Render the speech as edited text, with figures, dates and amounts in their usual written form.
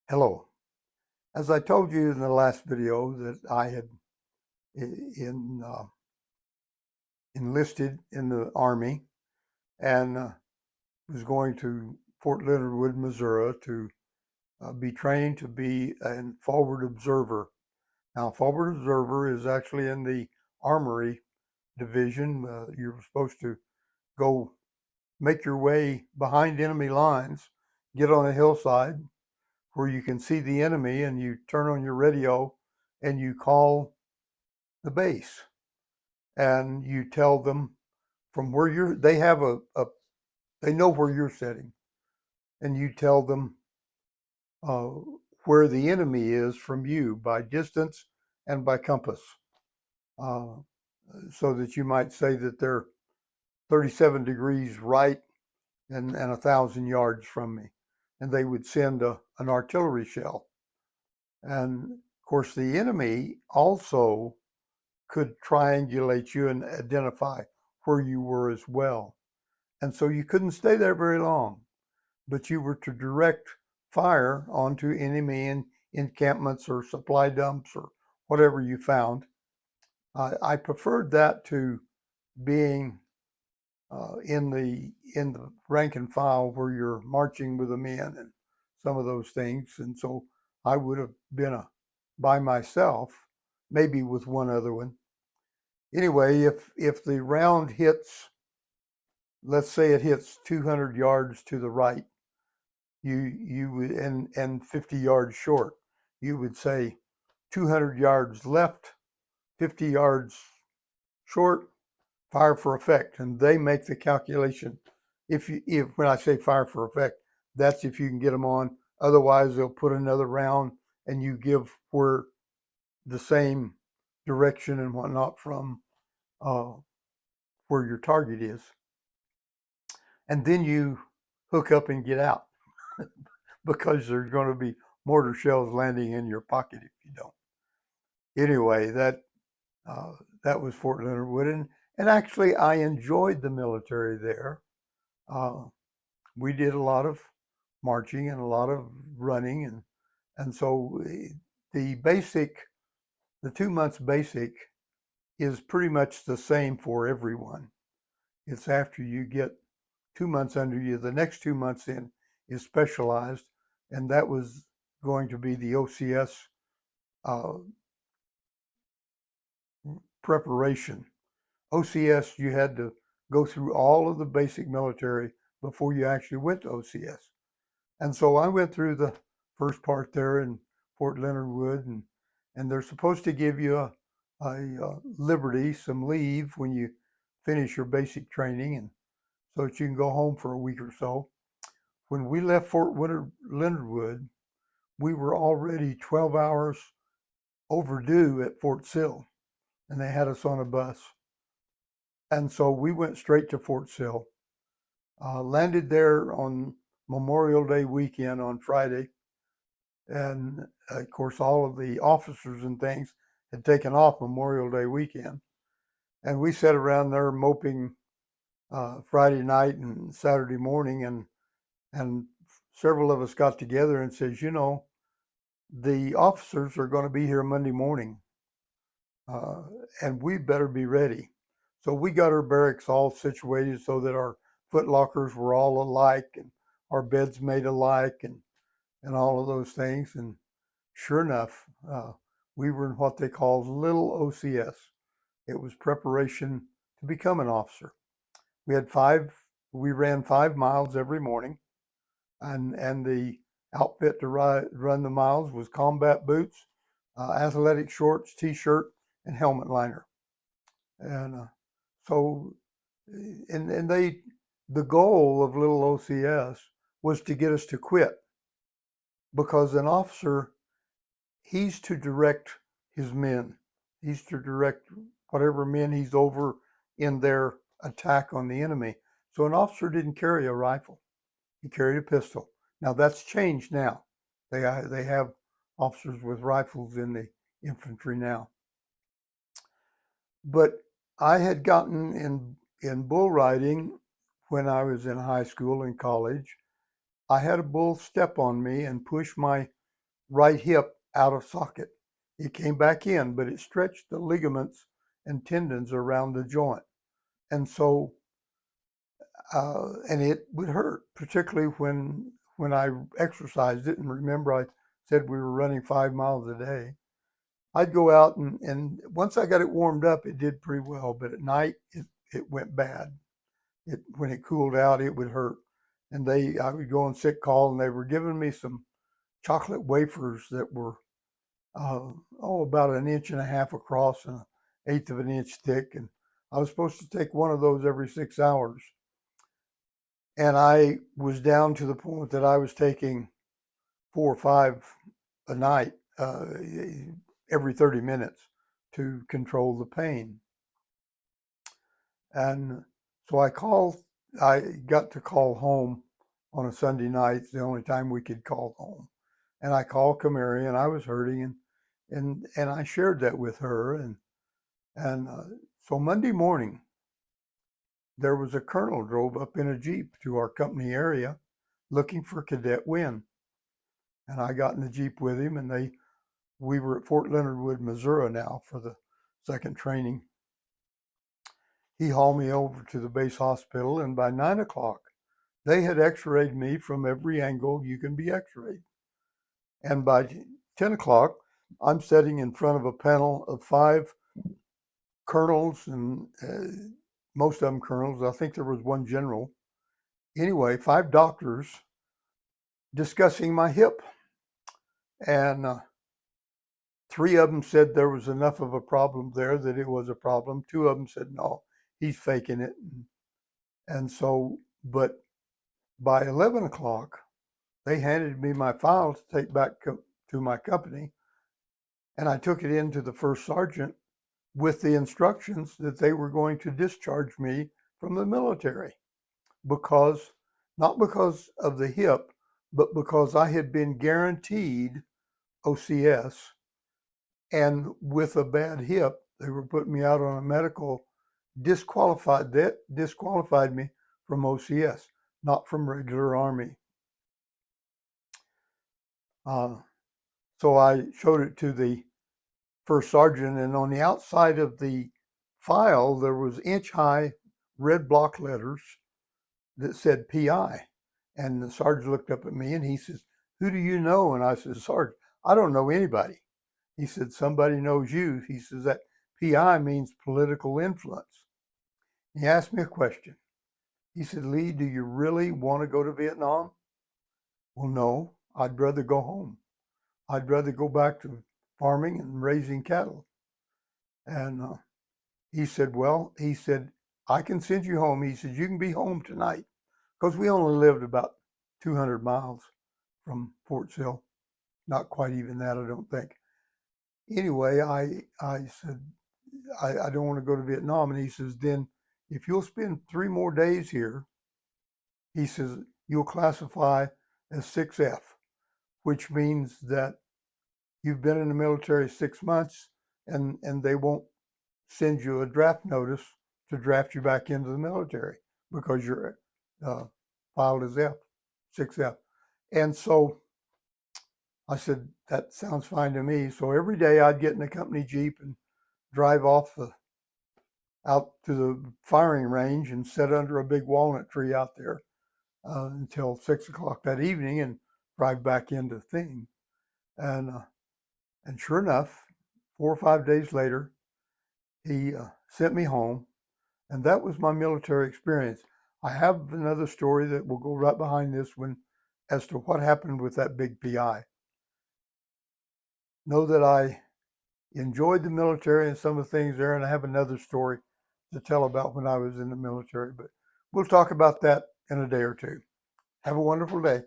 Hello. As I told you in the last video that I had enlisted in the Army and was going to Fort Leonard Wood, Missouri to be trained to be a forward observer. Now, forward observer is actually in the Armory Division. You're supposed to go make your way behind enemy lines, get on a hillside where you can see the enemy, and you turn on your radio and you call the base and you tell them from where they have they know where you're sitting, and you tell them uh, where the enemy is from you by distance and by compass, uh, so that you might say that they're 37 degrees right and 1,000 yards from me, and they would send an artillery shell. And of course, the enemy also could triangulate you and identify where you were as well. And so you couldn't stay there very long, but you were to direct fire onto enemy encampments or supply dumps or whatever you found. I preferred that to being in the rank and file where you're marching with the men and some of those things. And so I would have been by myself, maybe with one other one. Anyway, if the round hits, let's say it hits 200 yards to the right, you would and 50 yards short, you would say 200 yards left, 50 yards short, fire for effect, and they make the calculation. If when I say fire for effect, that's if you can get them on. Otherwise, they'll put another round, and you give where the same direction and whatnot from uh, where your target is, and then you hook up and get out because there's going to be mortar shells landing in your pocket if you don't. Anyway, uh, that was Fort Leonard Wood, and actually I enjoyed the military there. Uh, we did a lot of marching and a lot of running, and so the basic, the 2 months basic is pretty much the same for everyone. It's after you get 2 months under you, the next 2 months in is specialized, and that was going to be the OCS uh, preparation. OCS, you had to go through all of the basic military before you actually went to OCS. And so I went through the first part there in Fort Leonard Wood, and they're supposed to give you a liberty, some leave when you finish your basic training, and so that you can go home for a week or so. When we left Leonard Wood, we were already 12 hours overdue at Fort Sill, and they had us on a bus. And so we went straight to Fort Sill, landed there on Memorial Day weekend on Friday. And of course, all of the officers and things had taken off Memorial Day weekend. And we sat around there moping Friday night and Saturday morning, and several of us got together and says, the officers are going to be here Monday morning, and we better be ready. So we got our barracks all situated so that our foot lockers were all alike and our beds made alike and all of those things. And sure enough, we were in what they call little OCS. It was preparation to become an officer. We ran 5 miles every morning, and the outfit to run the miles was combat boots, athletic shorts, t-shirt, and helmet liner. And so, and the goal of little OCS was to get us to quit, because an officer, he's to direct his men. He's to direct whatever men he's over in their attack on the enemy. So an officer didn't carry a rifle. He carried a pistol. Now that's changed now. They have officers with rifles in the infantry now. But I had gotten in bull riding when I was in high school and college. I had a bull step on me and push my right hip out of socket. It came back in, but it stretched the ligaments and tendons around the joint. And so, and it would hurt, particularly when I exercised it. And remember, I said we were running 5 miles a day. I'd go out and once I got it warmed up, it did pretty well. But at night, it went bad. When it cooled out, it would hurt. And I would go on sick call, and they were giving me some chocolate wafers that were about an inch and a half across and an eighth of an inch thick. And I was supposed to take one of those every 6 hours. And I was down to the point that I was taking 4 or 5 a night, every 30 minutes to control the pain. And so I got to call home on a Sunday night. It's the only time we could call home. And I called Camary, and I was hurting, and I shared that with her. And so Monday morning, there was a colonel drove up in a Jeep to our company area looking for Cadet Wynn. And I got in the Jeep with him, and we were at Fort Leonard Wood, Missouri now for the second training. He hauled me over to the base hospital, and by 9 o'clock, they had x-rayed me from every angle you can be x-rayed. And by 10 o'clock, I'm sitting in front of a panel of 5 colonels, and most of them colonels. I think there was one general. Anyway, 5 doctors discussing my hip. And 3 of them said there was enough of a problem there that it was a problem. 2 of them said, no, he's faking it. And so, but by 11 o'clock, they handed me my file to take back to my company. And I took it in to the first sergeant with the instructions that they were going to discharge me from the military not because of the hip, but because I had been guaranteed OCS. And with a bad hip, they were putting me out on a medical disqualified me from OCS, not from regular Army. So I showed it to the first sergeant, and on the outside of the file, there was inch-high red block letters that said PI. And the sergeant looked up at me, and he says, "Who do you know?" And I said, "Sergeant, I don't know anybody." He said, "Somebody knows you." He says, "That PI means political influence." He asked me a question. He said, "Lee, do you really want to go to Vietnam?" Well, no, I'd rather go home. I'd rather go back to farming and raising cattle. And he said, "I can send you home." He said, "You can be home tonight." Because we only lived about 200 miles from Fort Sill. Not quite even that, I don't think. Anyway, I said, I don't want to go to Vietnam. And he says, "Then if you'll spend 3 more days here," he says, "you'll classify as 6F, which means that you've been in the military 6 months, and they won't send you a draft notice to draft you back into the military because you're filed as F, 6F. And so I said, "That sounds fine to me." So every day I'd get in a company Jeep and drive out to the firing range and sit under a big walnut tree out there until 6 o'clock that evening and drive back into thing. And sure enough, 4 or 5 days later, he sent me home. And that was my military experience. I have another story that will go right behind this one as to what happened with that big PI. Know that I enjoyed the military and some of the things there, and I have another story to tell about when I was in the military, but we'll talk about that in a day or two. Have a wonderful day.